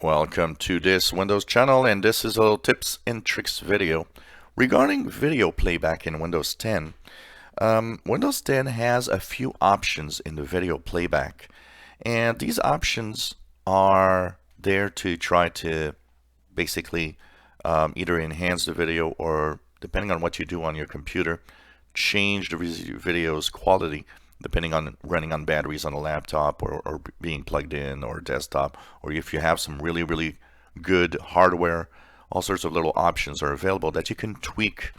Welcome to this Windows channel, and this is a little tips and tricks video regarding video playback in Windows 10. Windows 10 has a few options in the video playback, and these options are there to try to basically either enhance the video or, depending on what you do on your computer, change the video's quality depending on running on batteries on a laptop or being plugged in or desktop, or if you have some really good hardware. All sorts of little options are available that you can tweak.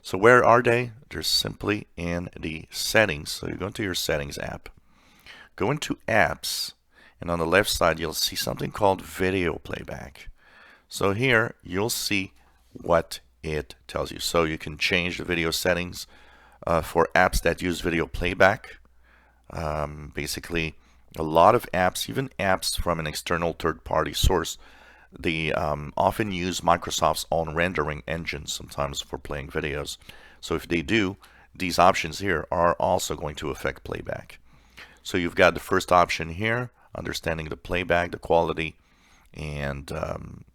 So where are they? They're simply in the settings. So you go into your settings app, go into apps, and on the left side you'll see something called video playback. So here you'll see what it tells you. So you can change the video settings for apps that use video playback. Basically, a lot of apps, even apps from an external third-party source, they often use Microsoft's own rendering engine sometimes for playing videos. So if they do, these options here are also going to affect playback. So you've got the first option here, understanding the playback, the quality, and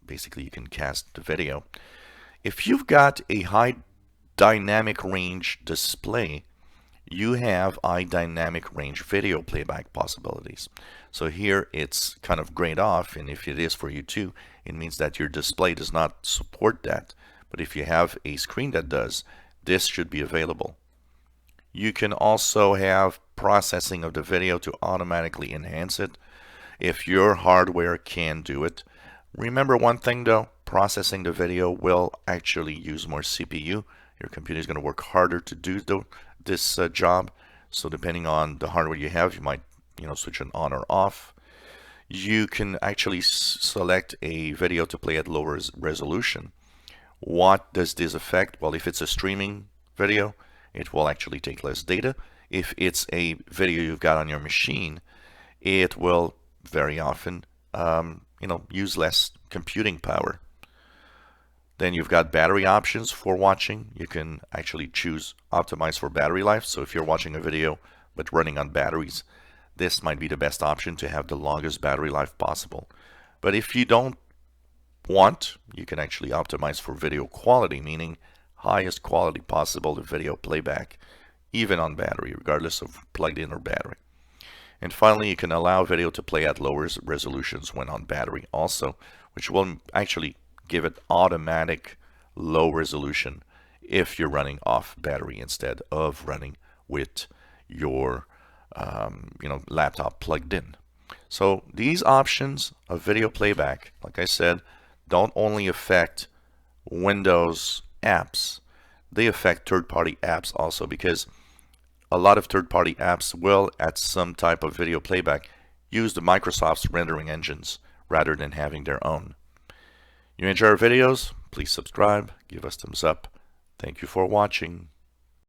basically you can cast the video. If you've got a high dynamic range display, you have high dynamic range video playback possibilities. So here it's kind of grayed off, and if it is for you too, it means that your display does not support that. But if you have a screen that does, this should be available. You can also have processing of the video to automatically enhance it if your hardware can do it. Remember one thing though, processing the video will actually use more CPU. Your computer is going to work harder to do this job. So depending on the hardware you have, you might switch it on or off. You can actually select a video to play at lower resolution. What does this affect? Well, if it's a streaming video, it will actually take less data. If it's a video you've got on your machine, it will very often use less computing power. Then you've got battery options for watching. You can actually choose optimize for battery life. So if you're watching a video but running on batteries, this might be the best option to have the longest battery life possible. But if you don't want, you can actually optimize for video quality, meaning highest quality possible of video playback, even on battery, regardless of plugged in or battery. And finally, you can allow video to play at lower resolutions when on battery also, which will actually give it automatic low resolution if you're running off battery instead of running with your laptop plugged in. So these options of video playback, like I said, don't only affect Windows apps, they affect third-party apps also, because a lot of third-party apps will, at some type of video playback, use the Microsoft's rendering engines rather than having their own. You enjoy our videos? Please subscribe, give us thumbs up. Thank you for watching.